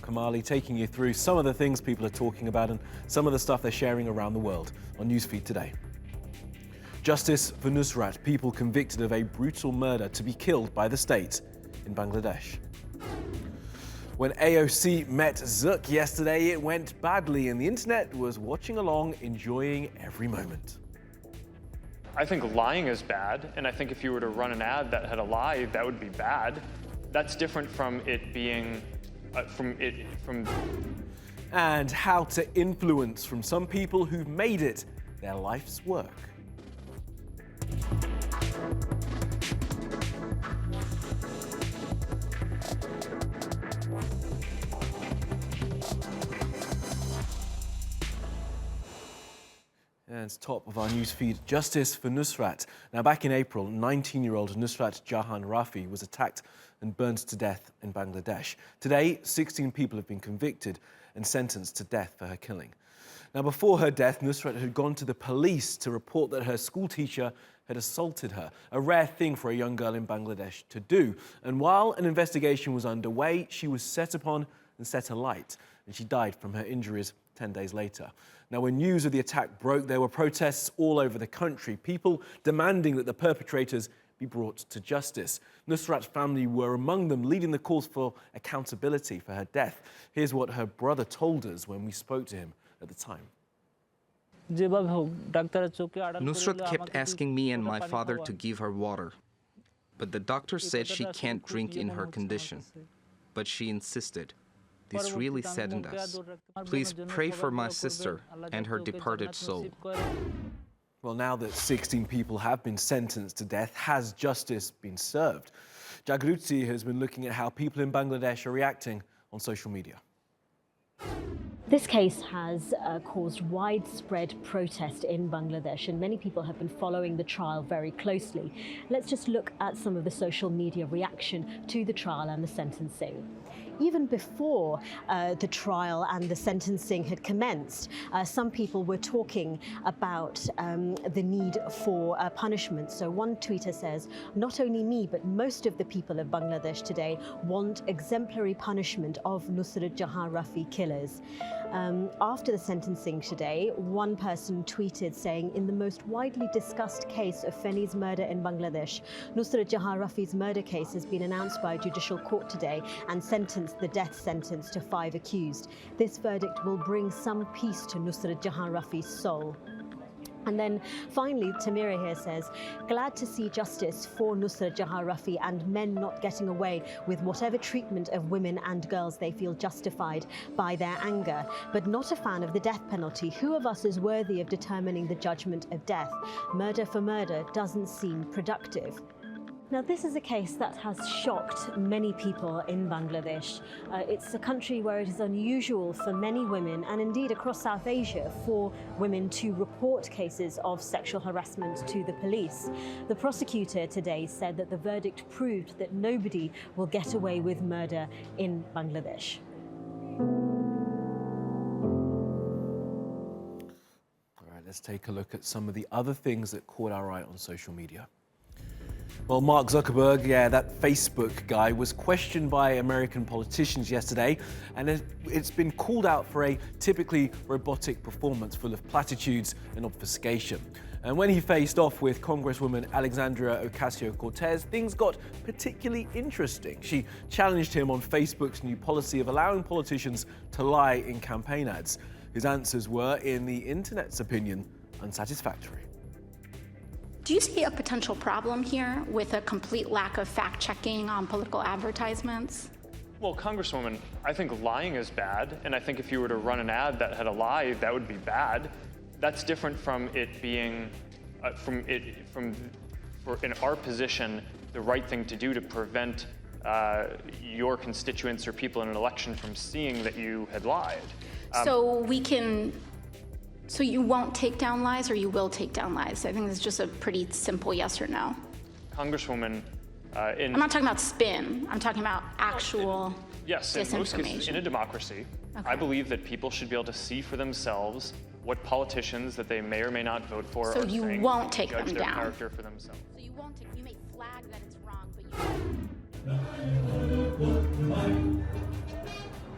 Kamali, taking you through some of the things people are talking about and some of the stuff they're sharing around the world on Newsfeed today. Justice for Nusrat, people convicted of a brutal murder to be killed by the state in Bangladesh. When AOC met Zuck yesterday, it went badly and the internet was watching along, enjoying every moment. I think lying is bad, and I think if you were to run an ad that had a lie, that would be bad. That's different from it being, And how to influence from some people who've made it their life's work. And it's top of our newsfeed, Justice for Nusrat. Now, back in April, 19-year-old Nusrat Jahan Rafi was attacked and burned to death in Bangladesh. Today, 16 people have been convicted and sentenced to death for her killing. Now, before her death, Nusrat had gone to the police to report that her schoolteacher had assaulted her, a rare thing for a young girl in Bangladesh to do. And while an investigation was underway, she was set upon and set alight, and she died from her injuries 10 days later. Now, when news of the attack broke, there were protests all over the country, people demanding that the perpetrators be brought to justice. Nusrat's family were among them, leading the calls for accountability for her death. Here's what her brother told us when we spoke to him at the time. Nusrat kept asking me and my father to give her water, but the doctor said she can't drink in her condition. But she insisted. This really saddened us. Please pray for my sister and her departed soul. Well, now that 16 people have been sentenced to death, has justice been served? Jagruti has been looking at how people in Bangladesh are reacting on social media. This case has caused widespread protest in Bangladesh, and many people have been following the trial very closely. Let's just look at some of the social media reaction to the trial and the sentencing. Even before the trial and the sentencing had commenced, some people were talking about the need for punishment. So one tweeter says, "Not only me, but most of the people of Bangladesh today want exemplary punishment of Nusrat Jahan Rafi killers." After the sentencing today, one person tweeted saying, "In the most widely discussed case of Feni's murder in Bangladesh, Nusrat Jahan Rafi's murder case has been announced by a judicial court today and sentenced the death sentence to 5 accused. This verdict will bring some peace to Nusrat Jahan Rafi's soul." And then finally, Tamira here says, "Glad to see justice for Nusrat Jahan Rafi and men not getting away with whatever treatment of women and girls they feel justified by their anger, but not a fan of the death penalty. Who of us is worthy of determining the judgment of death? Murder for murder doesn't seem productive." Now, this is a case that has shocked many people in Bangladesh. It's a country where it is unusual for many women, and indeed across South Asia, for women to report cases of sexual harassment to the police. The prosecutor today said that the verdict proved that nobody will get away with murder in Bangladesh. All right, let's take a look at some of the other things that caught our eye on social media. Well, Mark Zuckerberg, that Facebook guy, was questioned by American politicians yesterday, and it's been called out for a typically robotic performance full of platitudes and obfuscation. And when he faced off with Congresswoman Alexandria Ocasio Cortez, things got particularly interesting. She challenged him on Facebook's new policy of allowing politicians to lie in campaign ads. His answers were, in the internet's opinion, unsatisfactory. Do you see a potential problem here with a complete lack of fact-checking on political advertisements? Well, Congresswoman, I think lying is bad, and I think if you were to run an ad that had a lie, that would be bad. That's different from it being, in our position, the right thing to do to prevent your constituents or people in an election from seeing that you had lied. So you won't take down lies, or you will take down lies? I think it's just a pretty simple yes or no. Congresswoman, I'm not talking about spin. I'm talking about actual disinformation. Yes, in most cases, in a democracy, I believe that people should be able to see for themselves what politicians that they may or may not vote for so are you saying, won't take judge them their down. character for themselves. So you won't take. You may flag that it's wrong, but you.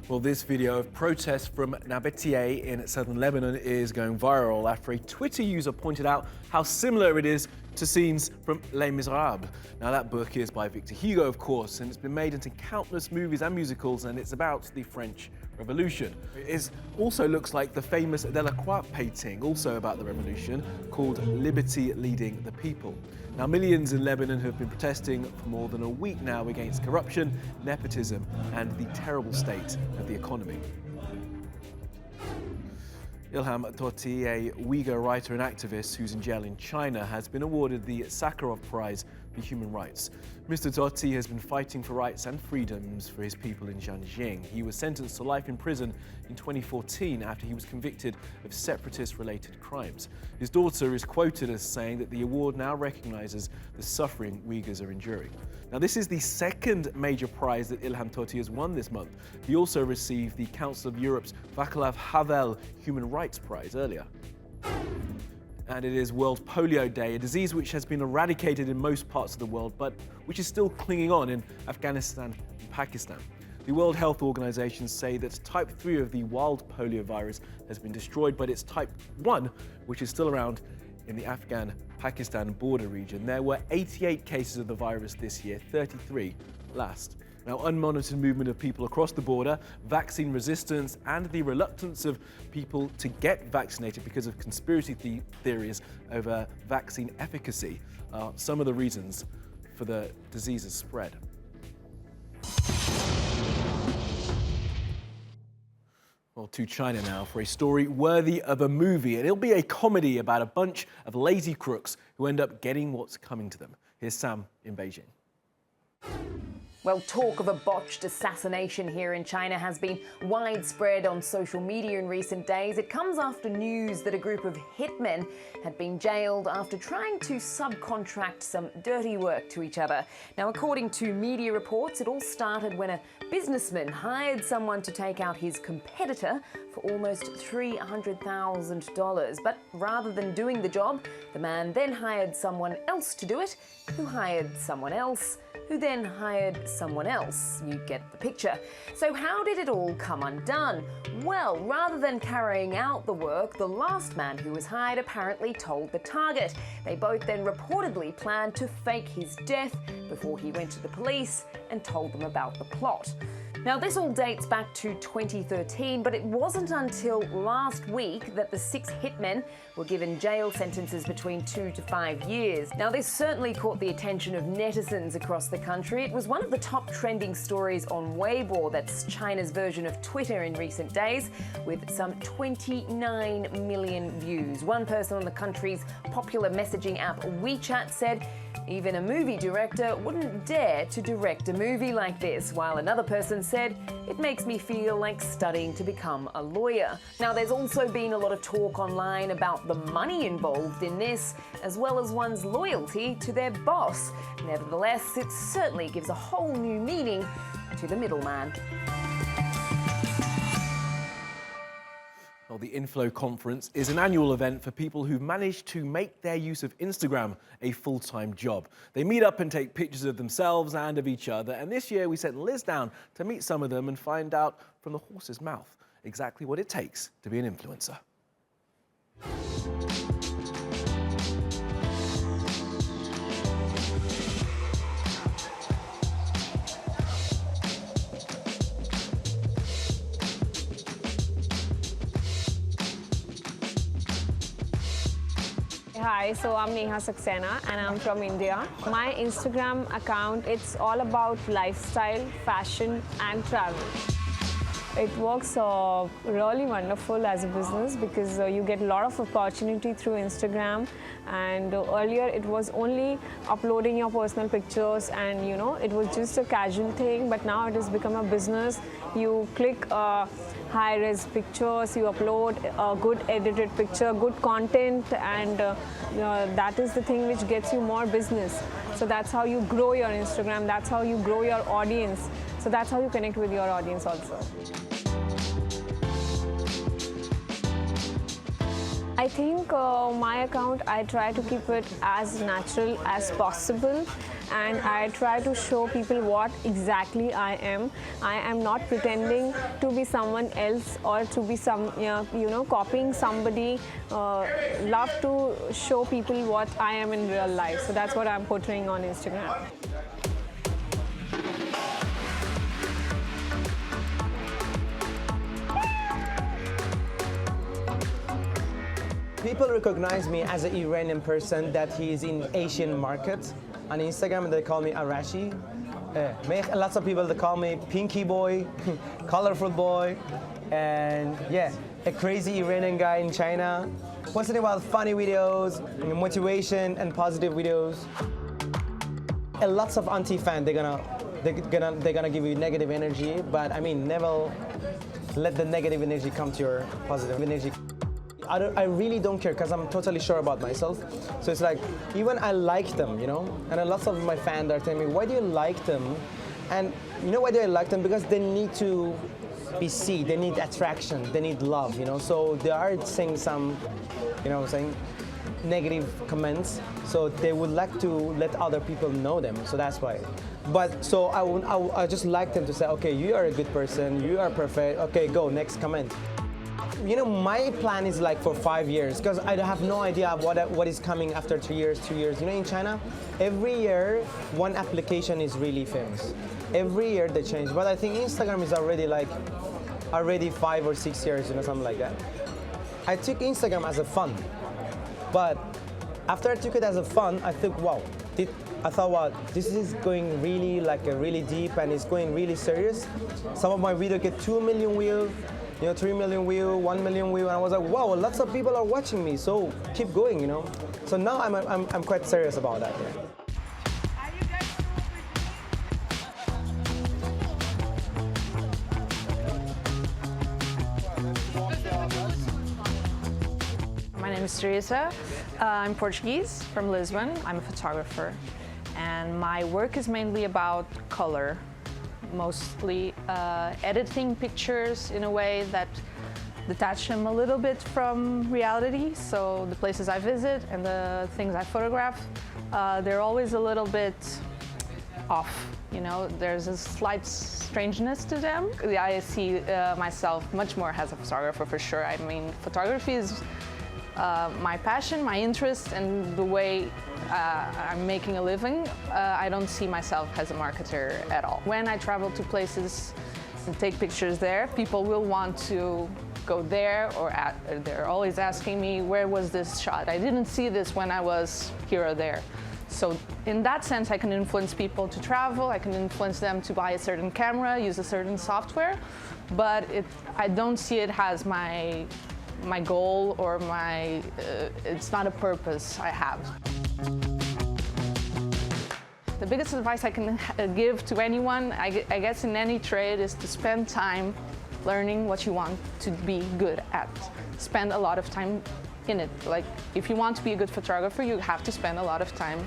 Well, this video of protests from Nabatieh in southern Lebanon is going viral after a Twitter user pointed out how similar it is to scenes from Les Miserables. Now, that book is by Victor Hugo, of course, and it's been made into countless movies and musicals, and it's about the French Revolution. It also looks like the famous Delacroix painting, also about the revolution, called Liberty Leading the People. Now, millions in Lebanon have been protesting for more than a week now against corruption, nepotism, and the terrible state of the economy. Ilham Tohti, a Uyghur writer and activist who's in jail in China, has been awarded the Sakharov Prize for Human Rights. Mr. Tohti has been fighting for rights and freedoms for his people in Xinjiang. He was sentenced to life in prison in 2014 after he was convicted of separatist-related crimes. His daughter is quoted as saying that the award now recognizes the suffering Uyghurs are enduring. Now, this is the second major prize that Ilham Tohti has won this month. He also received the Council of Europe's Václav Havel Human Rights Prize earlier. And it is World Polio Day, a disease which has been eradicated in most parts of the world, but which is still clinging on in Afghanistan and Pakistan. The World Health Organization say that type 3 of the wild polio virus has been destroyed, but it's type 1, which is still around in the Afghan-Pakistan border region. There were 88 cases of the virus this year, 33 last. Now, unmonitored movement of people across the border, vaccine resistance, and the reluctance of people to get vaccinated because of conspiracy theories over vaccine efficacy are some of the reasons for the disease's spread. Well, to China now for a story worthy of a movie. And it'll be a comedy about a bunch of lazy crooks who end up getting what's coming to them. Here's Sam in Beijing. Well, talk of a botched assassination here in China has been widespread on social media in recent days. It comes after news that a group of hitmen had been jailed after trying to subcontract some dirty work to each other. Now, according to media reports, it all started when a businessman hired someone to take out his competitor for almost $300,000. But rather than doing the job, the man then hired someone else to do it, who hired someone else, who then hired someone else. You get the picture. So how did it all come undone? Well, rather than carrying out the work, the last man who was hired apparently told the target. They both then reportedly planned to fake his death before he went to the police and told them about the plot. Now, this all dates back to 2013, but it wasn't until last week that the 6 hitmen were given jail sentences between 2 to 5 years. Now, this certainly caught the attention of netizens across the country. It was one of the top trending stories on Weibo, that's China's version of Twitter in recent days, with some 29 million views. One person on the country's popular messaging app WeChat said, "Even a movie director wouldn't dare to direct a movie like this," while another person said, "It makes me feel like studying to become a lawyer." Now, there's also been a lot of talk online about the money involved in this, as well as one's loyalty to their boss. Nevertheless, it certainly gives a whole new meaning to the middleman. Well, the Inflow Conference is an annual event for people who've managed to make their use of Instagram a full-time job. They meet up and take pictures of themselves and of each other, and this year we sent Liz down to meet some of them and find out from the horse's mouth exactly what it takes to be an influencer. Hi, so I'm Neha Saxena and I'm from India. My Instagram account, it's all about lifestyle, fashion and travel. It works really wonderful as a business because you get a lot of opportunity through Instagram, and earlier it was only uploading your personal pictures and it was just a casual thing, but now it has become a business. You click high-res pictures, you upload a good edited picture, good content, and that is the thing which gets you more business. So that's how you grow your Instagram, that's how you grow your audience. So that's how you connect with your audience also. I think my account, I try to keep it as natural as possible, and I try to show people what exactly I am. I am not pretending to be someone else or to be copying somebody. Love to show people what I am in real life. So that's what I'm portraying on Instagram. People recognize me as an Iranian person that is in Asian market. On Instagram, they call me Arashi. Lots of people, they call me Pinky Boy, Colorful Boy, and yeah, a crazy Iranian guy in China. Posting about funny videos, motivation and positive videos. And lots of anti-fans, they're gonna give you negative energy, but I mean, never let the negative energy come to your positive energy. I really don't care because I'm totally sure about myself. So it's like, even I like them, and lots of my fans are telling me, why do you like them? And you know why do I like them? Because they need to be seen, they need attraction, they need love, So they are saying some, negative comments. So they would like to let other people know them. So that's why. But so I just like them to say, okay, you are a good person, you are perfect. Okay, go, next comment. My plan is like for 5 years because I have no idea what is coming after 2 years, 2 years. In China, every year, one application is really famous. Every year they change. But I think Instagram is already 5 or 6 years, something like that. I took Instagram as a fun. But after I took it as a fun, I thought, wow, this is going really deep and it's going really serious. Some of my videos get 2 million views. 3 million views, 1 million views, and I was like, wow, lots of people are watching me, so keep going, So now I'm quite serious about that. Yeah. My name is Teresa. I'm Portuguese from Lisbon. I'm a photographer, and my work is mainly about color. Mostly editing pictures in a way that detach them a little bit from reality. So the places I visit and the things I photograph, they're always a little bit off. There's a slight strangeness to them. I see myself much more as a photographer for sure. I mean, photography is my passion, my interest, and the way I'm making a living. I don't see myself as a marketer at all. When I travel to places and take pictures there, people will want to go there, or they're always asking me, where was this shot? I didn't see this when I was here or there. So in that sense, I can influence people to travel, I can influence them to buy a certain camera, use a certain software, but I don't see it as my goal or it's not a purpose I have. The biggest advice I can give to anyone, I guess in any trade, is to spend time learning what you want to be good at. Spend a lot of time in it. Like, if you want to be a good photographer, you have to spend a lot of time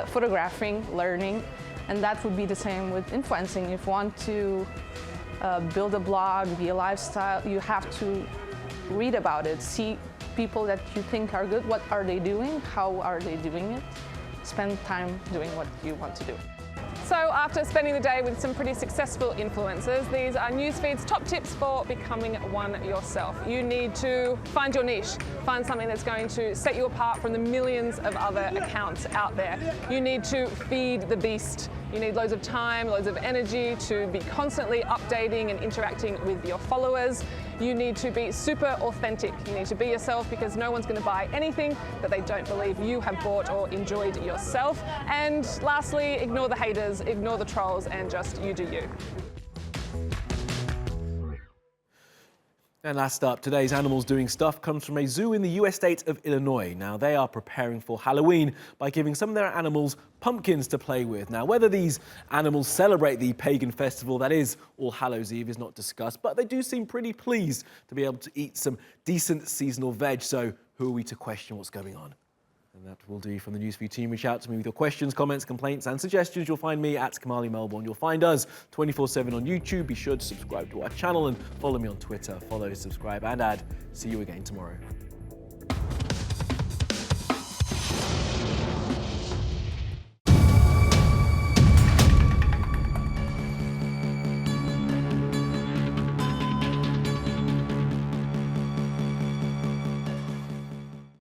photographing, learning, and that would be the same with influencing. If you want to build a blog, be a lifestyle, you have to read about it, see people that you think are good, what are they doing, how are they doing it, spend time doing what you want to do. So after spending the day with some pretty successful influencers, these are Newsfeed's top tips for becoming one yourself. You need to find your niche, find something that's going to set you apart from the millions of other accounts out there. You need to feed the beast. You need loads of time, loads of energy to be constantly updating and interacting with your followers. You need to be super authentic. You need to be yourself because no one's going to buy anything that they don't believe you have bought or enjoyed yourself. And lastly, ignore the haters, ignore the trolls, and just you do you. And last up, today's Animals Doing Stuff comes from a zoo in the US state of Illinois. Now, they are preparing for Halloween by giving some of their animals pumpkins to play with. Now, whether these animals celebrate the pagan festival that is All Hallows Eve is not discussed, but they do seem pretty pleased to be able to eat some decent seasonal veg. So who are we to question what's going on? And that will do from the Newsfeed team. Reach out to me with your questions, comments, complaints and suggestions. You'll find me at Kamali Melbourne. You'll find us 24/7 on YouTube. Be sure to subscribe to our channel and follow me on Twitter. Follow, subscribe and add. See you again tomorrow.